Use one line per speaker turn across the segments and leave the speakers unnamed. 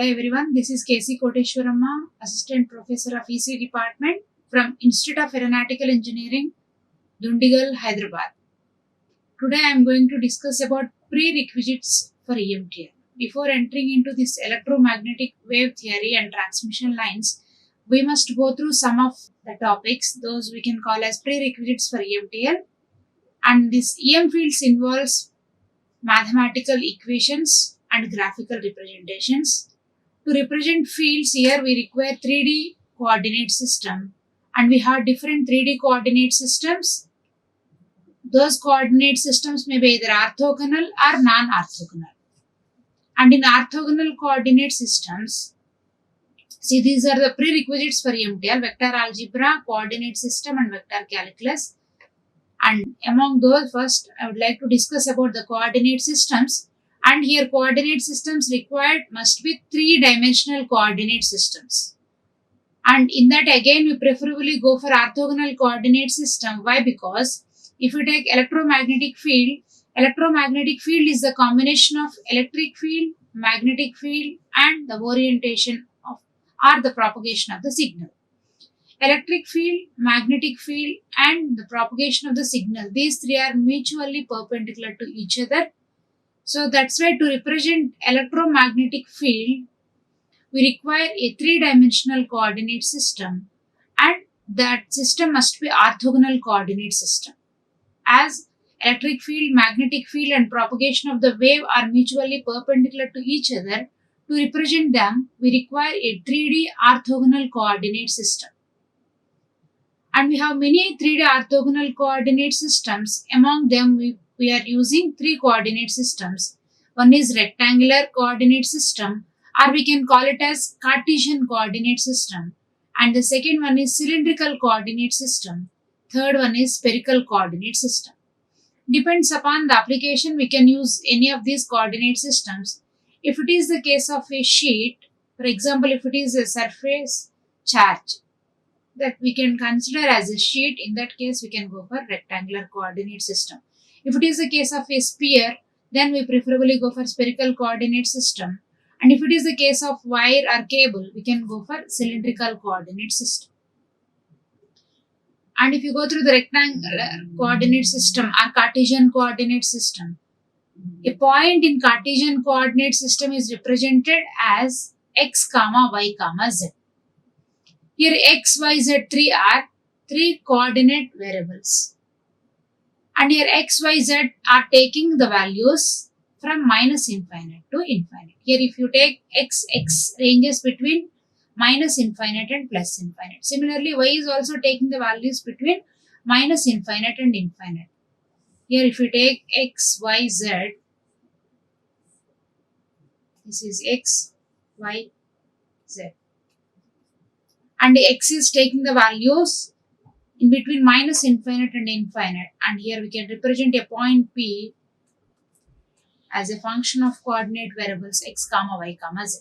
Hello everyone, this is KC Koteshwaramma, Assistant Professor of EC Department from Institute of Aeronautical Engineering, Dundigal, Hyderabad. Today I am going to discuss about prerequisites for EMTL. Before entering into this electromagnetic wave theory and transmission lines, we must go through some of the topics, those we can call as prerequisites for EMTL. And this EM fields involves mathematical equations and graphical representations. To represent fields here we require 3D coordinate system, and we have different 3D coordinate systems. Those coordinate systems may be either orthogonal or non-orthogonal. And in orthogonal coordinate systems, see, these are the prerequisites for EMTL: vector algebra, coordinate system and vector calculus. And among those, first I would like to discuss about the coordinate systems. And here coordinate systems required must be 3-dimensional coordinate systems. And in that again we preferably go for orthogonal coordinate system. Why? Because if you take electromagnetic field is the combination of electric field, magnetic field and the orientation of or the propagation of the signal. Electric field, magnetic field and the propagation of the signal, these three are mutually perpendicular to each other. So that's why to represent electromagnetic field, we require a 3-dimensional coordinate system, and that system must be orthogonal coordinate system. As electric field, magnetic field and propagation of the wave are mutually perpendicular to each other, to represent them, we require a 3D orthogonal coordinate system. And we have many 3D orthogonal coordinate systems. Among them, we are using 3 coordinate systems. One is rectangular coordinate system, or we can call it as Cartesian coordinate system. And the second one is cylindrical coordinate system. Third one is spherical coordinate system. Depends upon the application, we can use any of these coordinate systems. If it is the case of a sheet, for example, if it is a surface charge that we can consider as a sheet, in that case we can go for rectangular coordinate system. If it is the case of a sphere, then we preferably go for spherical coordinate system. And if it is the case of wire or cable, we can go for cylindrical coordinate system. And if you go through the rectangular coordinate system or Cartesian coordinate system, a point in Cartesian coordinate system is represented as x, y, z. Here x, y, z 3 are 3 coordinate variables. And here x, y, z are taking the values from minus infinite to infinite. Here if you take x ranges between minus infinite and plus infinite. Similarly, y is also taking the values between minus infinite and infinite. Here if you take x, y, z, this is x, y, z. And x is taking the values in between minus infinite and infinite. And here we can represent a point P as a function of coordinate variables x, y, z.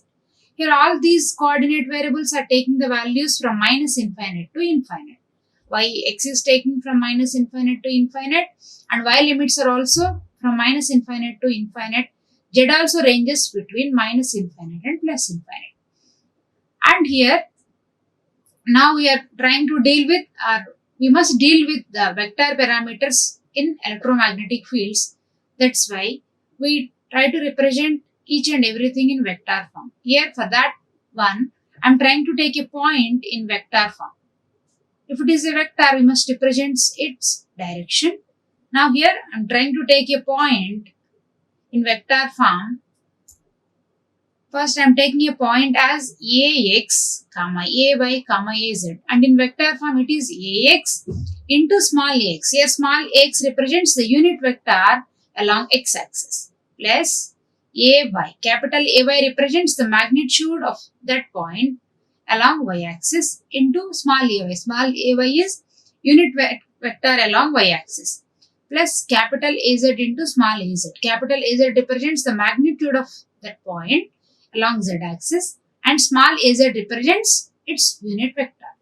Here all these coordinate variables are taking the values from minus infinite to infinite. X is taking from minus infinite to infinite, and y limits are also from minus infinite to infinite. Z also ranges between minus infinite and plus infinite. And here now we are trying to deal with, we must deal with the vector parameters in electromagnetic fields. That's why we try to represent each and everything in vector form. Here for that one, I am trying to take a point in vector form. If it is a vector, we must represent its direction. Now here I am trying to take a point in vector form. First I am taking a point as ax, ay, az, and in vector form it is ax into small ax. Here small x represents the unit vector along x-axis, plus ay. Capital AY represents the magnitude of that point along y-axis into small ay. Small ay is unit vector along y-axis, plus capital AZ into small az. Capital AZ represents the magnitude of that point along z-axis, and small az represents its unit vector.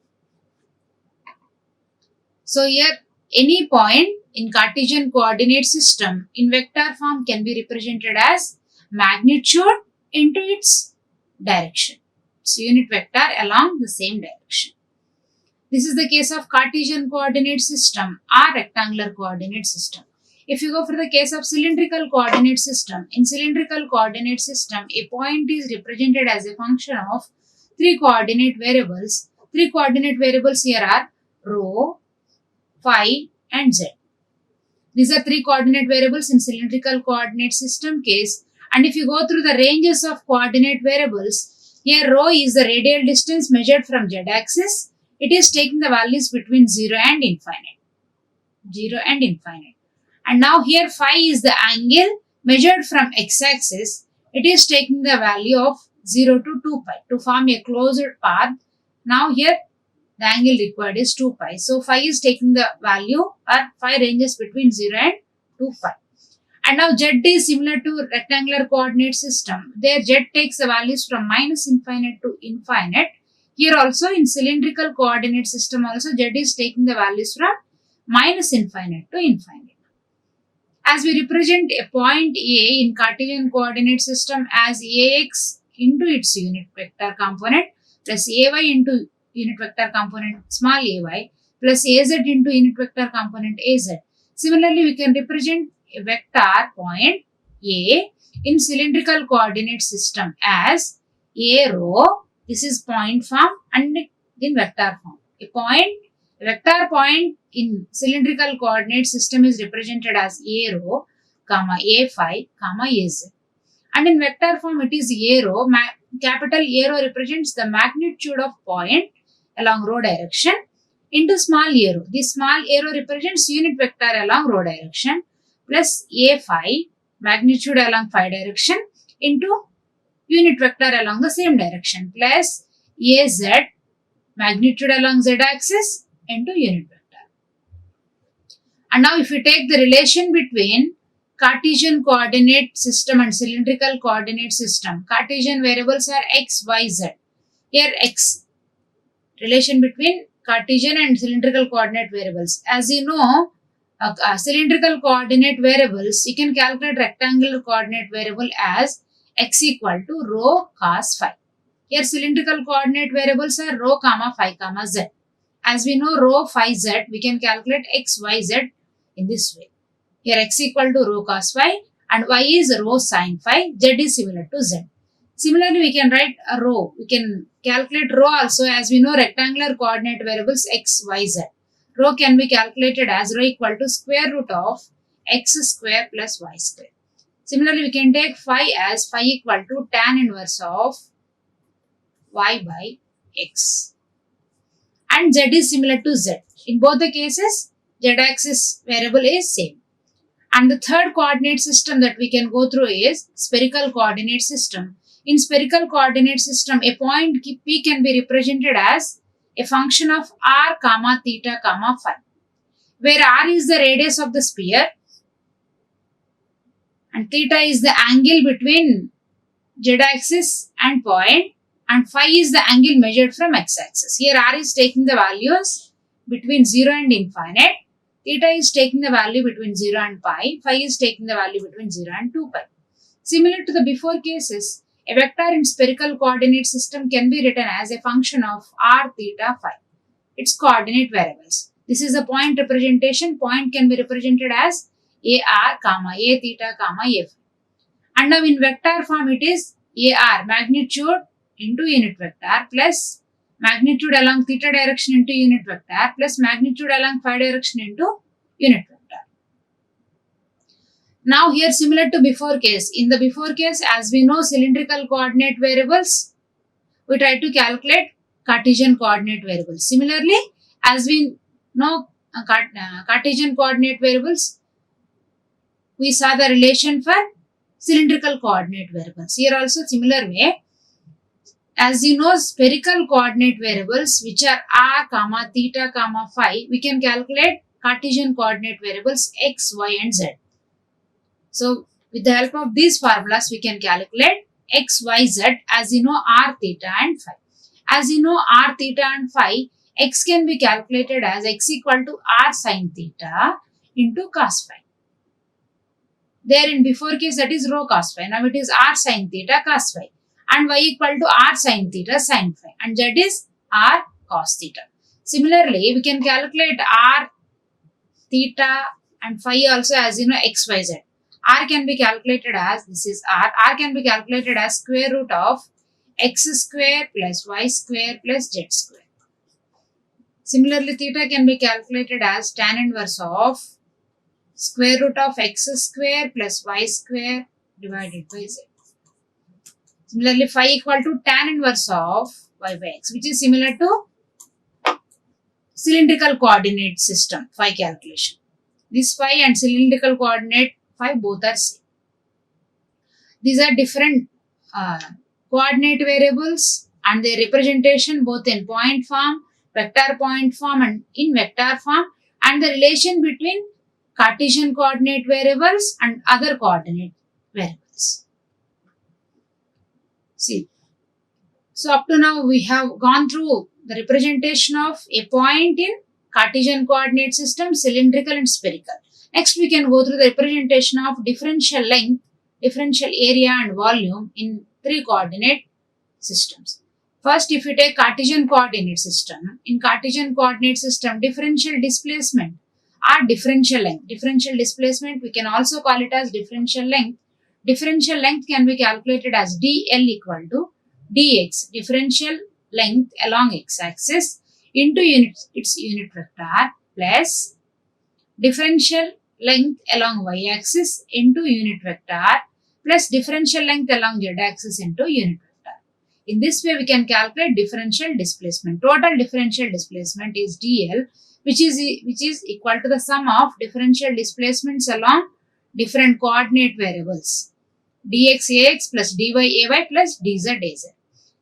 So here any point in Cartesian coordinate system in vector form can be represented as magnitude into its direction. So unit vector along the same direction. This is the case of Cartesian coordinate system or rectangular coordinate system. If you go for the case of cylindrical coordinate system, in cylindrical coordinate system, a point is represented as a function of three coordinate variables. Three coordinate variables here are rho, phi and z. These are three coordinate variables in cylindrical coordinate system case. And if you go through the ranges of coordinate variables, here rho is the radial distance measured from z-axis. It is taking the values between 0 and infinite. 0 and infinite. And now here phi is the angle measured from x-axis. It is taking the value of 0 to 2 pi to form a closed path. Now here the angle required is 2 pi. So phi is taking the value, or phi ranges between 0 and 2 pi. And now z is similar to rectangular coordinate system. There z takes the values from minus infinite to infinite. Here also in cylindrical coordinate system also z is taking the values from minus infinite to infinite. As we represent a point A in Cartesian coordinate system as Ax into its unit vector component plus Ay into unit vector component small ay plus Az into unit vector component Az. Similarly, we can represent a vector point A in cylindrical coordinate system as A rho. This is point form and in vector form. A vector point in cylindrical coordinate system is represented as A rho, comma A phi, comma Az. And in vector form it is A rho. Capital A rho represents the magnitude of point along rho direction into small a rho. This small a rho represents unit vector along rho direction plus A phi, magnitude along phi direction, into unit vector along the same direction plus Az, magnitude along z axis, into unit vector. And now if we take the relation between Cartesian coordinate system and cylindrical coordinate system, Cartesian variables are x, y, z. Here x, relation between Cartesian and cylindrical coordinate variables. As you know, cylindrical coordinate variables, you can calculate rectangular coordinate variable as x equal to rho cos phi. Here cylindrical coordinate variables are rho comma phi comma z. As we know rho phi z, we can calculate x, y, z in this way. Here x equal to rho cos phi and y is rho sin phi, z is similar to z. Similarly, we can write a rho. We can calculate rho also, as we know rectangular coordinate variables x, y, z. Rho can be calculated as rho equal to square root of x square plus y square. Similarly, we can take phi as phi equal to tan inverse of y by x. And z is similar to z. In both the cases, z-axis variable is same. And the third coordinate system that we can go through is spherical coordinate system. In spherical coordinate system, a point P can be represented as a function of r comma theta comma phi, where r is the radius of the sphere and theta is the angle between z-axis and point, and phi is the angle measured from x-axis. Here r is taking the values between 0 and infinite, theta is taking the value between 0 and pi, phi is taking the value between 0 and 2 pi. Similar to the before cases, a vector in spherical coordinate system can be written as a function of r, theta, phi, its coordinate variables. This is the point representation. Point can be represented as ar, comma, a theta, comma, a phi. And now in vector form it is ar, magnitude into unit vector, plus magnitude along theta direction into unit vector, plus magnitude along phi direction into unit vector. Now here similar to before case. In the before case, as we know cylindrical coordinate variables, we try to calculate Cartesian coordinate variables. Similarly, as we know Cartesian coordinate variables, we saw the relation for cylindrical coordinate variables. Here also similar way. As you know spherical coordinate variables, which are r, comma, theta, comma, phi, we can calculate Cartesian coordinate variables x, y and z. So, with the help of these formulas, we can calculate x, y, z, as you know r, theta and phi. As you know r, theta and phi, x can be calculated as x equal to r sin theta into cos phi. There in before case that is rho cos phi. Now it is r sin theta cos phi. and y equal to r sin theta sin phi, and z is r cos theta. Similarly, we can calculate r theta and phi also as x, y, z. R can be calculated as, this is r can be calculated as square root of x square plus y square plus z square. Similarly, theta can be calculated as tan inverse of square root of x square plus y square divided by z. Similarly, phi equal to tan inverse of y by x, which is similar to cylindrical coordinate system phi calculation. This phi and cylindrical coordinate phi both are same. These are different coordinate variables and their representation both in point form, vector point form and in vector form, and the relation between Cartesian coordinate variables and other coordinate variables. See, so up to now we have gone through the representation of a point in Cartesian coordinate system, cylindrical and spherical. Next we can go through the representation of differential length, differential area and volume in three coordinate systems. First, if you take Cartesian coordinate system, in Cartesian coordinate system, differential displacement or differential length. Differential displacement, we can also call it as differential length. Differential length can be calculated as dl equal to dx, differential length along x-axis into its unit vector plus differential length along y-axis into unit vector plus differential length along z-axis into unit vector. In this way, we can calculate differential displacement. Total differential displacement is dl, which is equal to the sum of differential displacements along different coordinate variables, dx ax plus dy ay plus dz az.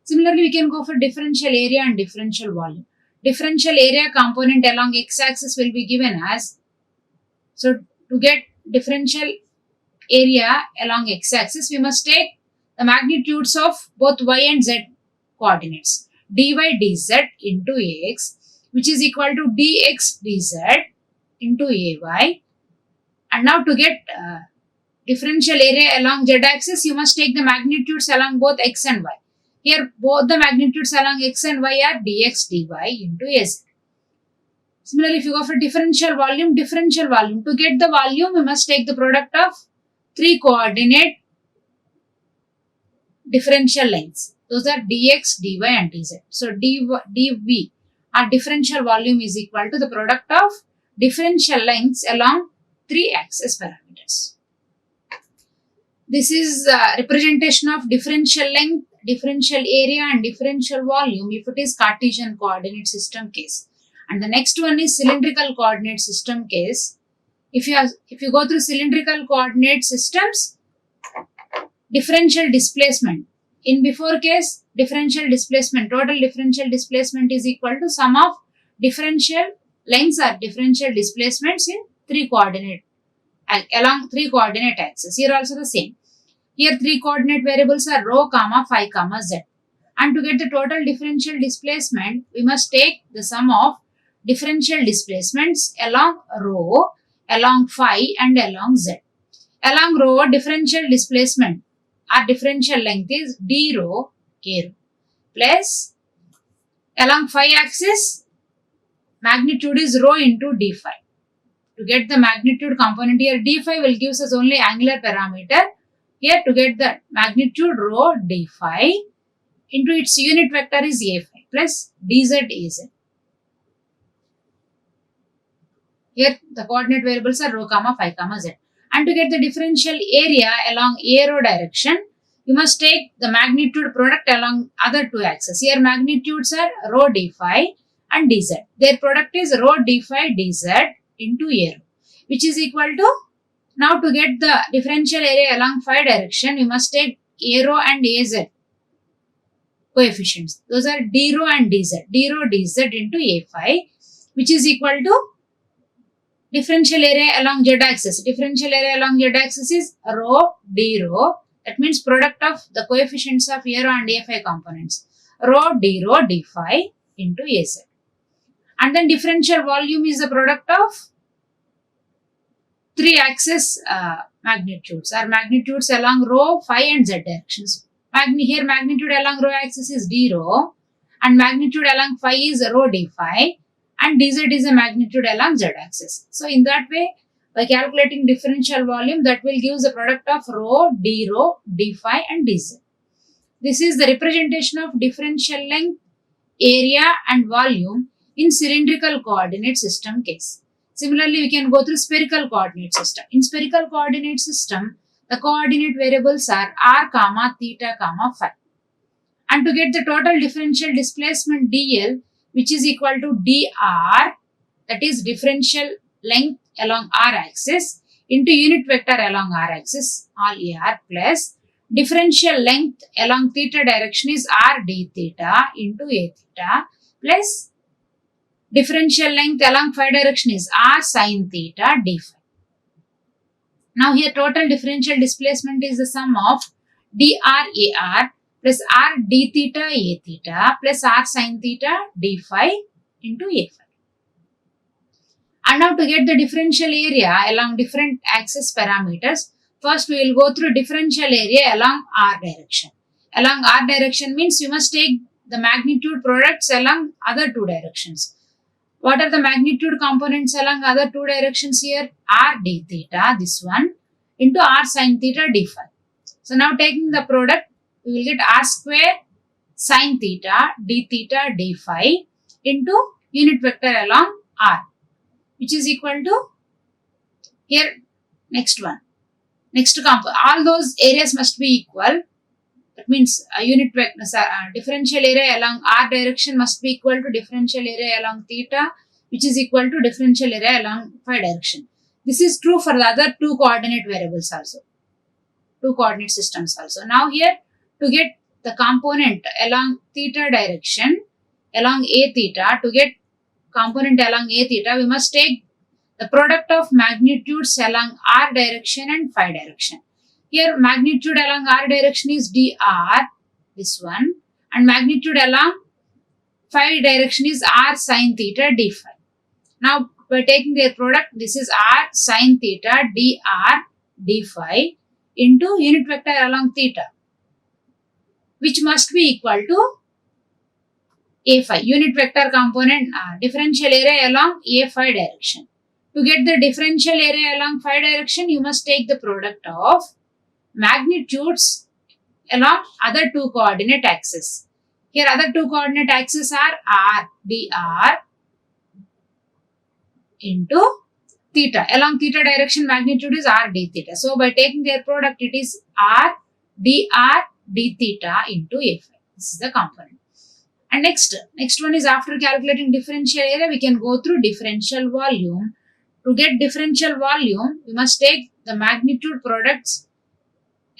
Similarly, we can go for differential area and differential volume. Differential area component along x-axis will be given as, so to get differential area along x-axis, we must take the magnitudes of both y and z coordinates, dy dz into ax, which is equal to dx dz into ay. And now to get differential area along z-axis, you must take the magnitudes along both x and y. Here, both the magnitudes along x and y are dx dy into az. Similarly, if you go for differential volume, to get the volume, we must take the product of three coordinate differential lengths. Those are dx, dy and dz. So, dv, our differential volume is equal to the product of differential lengths along three axis parameters. This is representation of differential length, differential area and differential volume if it is Cartesian coordinate system case. And the next one is cylindrical coordinate system case. If you go through cylindrical coordinate systems, differential displacement. In before case, differential displacement, total differential displacement is equal to sum of differential lengths or differential displacements in along three coordinate axes. Here also the same. Here three coordinate variables are rho, comma, phi, comma, z. And to get the total differential displacement, we must take the sum of differential displacements along rho, along phi and along z. Along rho, differential displacement or differential length is d rho k rho plus along phi axis, magnitude is rho into d phi. To get the magnitude component here, d phi will give us only angular parameter. Here to get the magnitude rho d phi into its unit vector is a phi plus dz az. Here the coordinate variables are rho, comma, phi, comma, z. And to get the differential area along a rho direction, you must take the magnitude product along other two axes. Here magnitudes are rho d phi and dz. Their product is rho d phi dz into a rho, which is equal to, now to get the differential area along phi direction, we must take a rho and az coefficients. Those are d rho and dz. D rho dz into a phi, which is equal to differential area along z-axis. Differential area along z-axis is rho d rho. That means product of the coefficients of a rho and a phi components. Rho d phi into az. And then differential volume is the product of three axis magnitudes or magnitudes along rho, phi and z directions. Here magnitude along rho axis is d rho and magnitude along phi is rho d phi and dz is a magnitude along z axis. So in that way, by calculating differential volume, that will give the product of rho, d phi and dz. This is the representation of differential length, area and volume in cylindrical coordinate system case. Similarly, we can go through spherical coordinate system. In spherical coordinate system, the coordinate variables are r, theta, phi. And to get the total differential displacement dl, which is equal to dr, that is differential length along r axis into unit vector along r axis, all ar, plus differential length along theta direction is r d theta into a theta, plus differential length along phi direction is r sin theta d phi. Now here total differential displacement is the sum of dr ar plus r d theta a theta plus r sin theta d phi into a phi. And now to get the differential area along different axis parameters, first we will go through differential area along r direction. Along r direction means you must take the magnitude products along other two directions. What are the magnitude components along other two directions here? R d theta, this one, into r sin theta d phi. So now taking the product, we will get r square sin theta d phi into unit vector along r, which is equal to, here next one, next component, all those areas must be equal. That means a unit vector, differential area along r direction must be equal to differential area along theta, which is equal to differential area along phi direction. This is true for the other two coordinate variables also, two coordinate systems also. Now here, to get the component along theta direction, along a theta, to get component along a theta, we must take the product of magnitudes along r direction and phi direction. Here magnitude along r direction is dr, this one, and magnitude along phi direction is r sin theta d phi. Now by taking their product, this is r sin theta dr d phi into unit vector along theta, which must be equal to a phi, unit vector component, differential area along a phi direction. To get the differential area along phi direction, you must take the product of magnitudes along other two coordinate axes. Here other two coordinate axes are r dr into theta. Along theta direction, magnitude is r d theta. So by taking their product, it is r dr d theta into a phi. This is the component. And next one is, after calculating differential area, we can go through differential volume. To get differential volume, we must take the magnitude products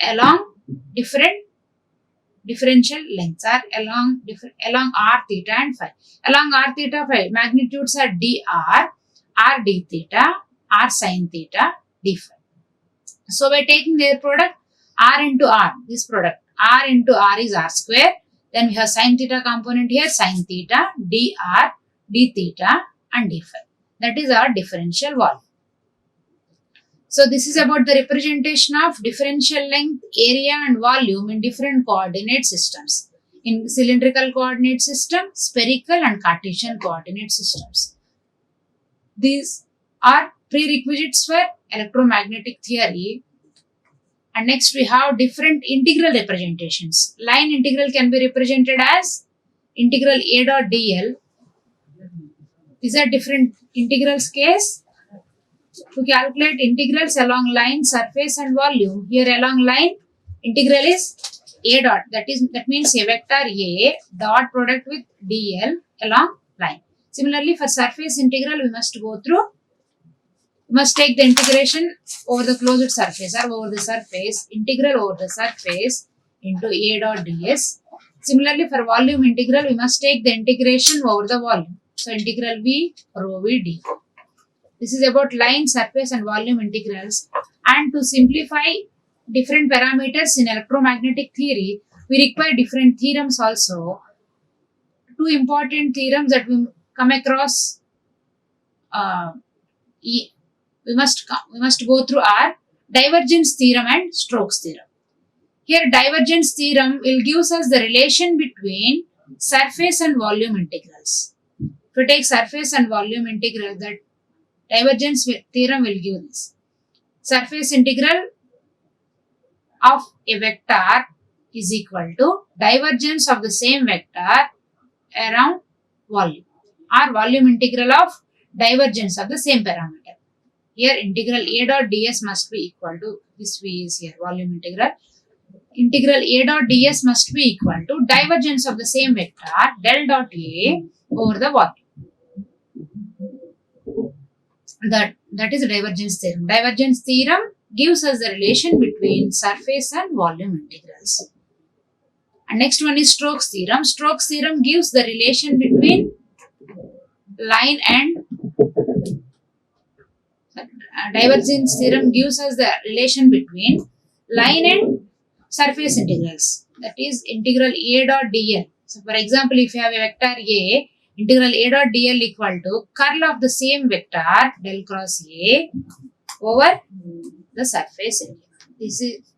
along different differential lengths, are along r theta and phi. Along r theta phi, magnitudes are dr, r d theta, r sin theta d phi. So by taking their product, r into r, this product, r into r is r square. Then we have sin theta component here, sin theta, dr, d theta and d phi. That is our differential volume. So this is about the representation of differential length, area and volume in different coordinate systems. In cylindrical coordinate system, spherical and Cartesian coordinate systems. These are prerequisites for electromagnetic theory. And next we have different integral representations. Line integral can be represented as integral a dot dl. These are different integrals case. To calculate integrals along line, surface and volume, here along line, integral is a dot. That means a vector a dot product with dl along line. Similarly, for surface integral, we must take the integration over the closed surface or over the surface, integral over the surface into a dot ds. Similarly, for volume integral, we must take the integration over the volume. So, integral v rho v d. This is about line, surface and volume integrals. And to simplify different parameters in electromagnetic theory, we require different theorems also. Two important theorems that we come across, we must go through are divergence theorem and Stokes theorem. Here divergence theorem will give us the relation between surface and volume integrals. If you take surface and volume integral, that divergence theorem will give this. Surface integral of a vector is equal to divergence of the same vector around volume, or volume integral of divergence of the same parameter. Here integral A dot ds must be equal to, this V is here, volume integral. Integral A dot ds must be equal to divergence of the same vector del dot A over the volume. That is divergence theorem. Divergence theorem gives us the relation between surface and volume integrals. And next one is Stokes theorem. Stokes theorem gives the relation between line and divergence theorem gives us the relation between line and surface integrals. That is integral A dot dl. So for example, if you have a vector A, integral A dot dl equal to curl of the same vector del cross A over the surface area. This is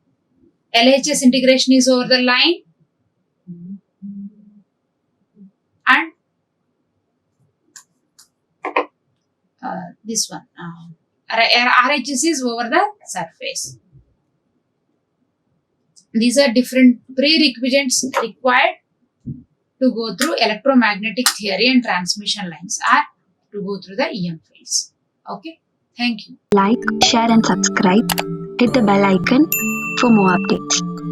LHS integration is over the line, and this one RHS is over the surface. These are different prerequisites required to go through electromagnetic theory and transmission lines, or to go through the EM fields. Okay, thank you.
Like, share and subscribe. Hit the bell icon for more updates.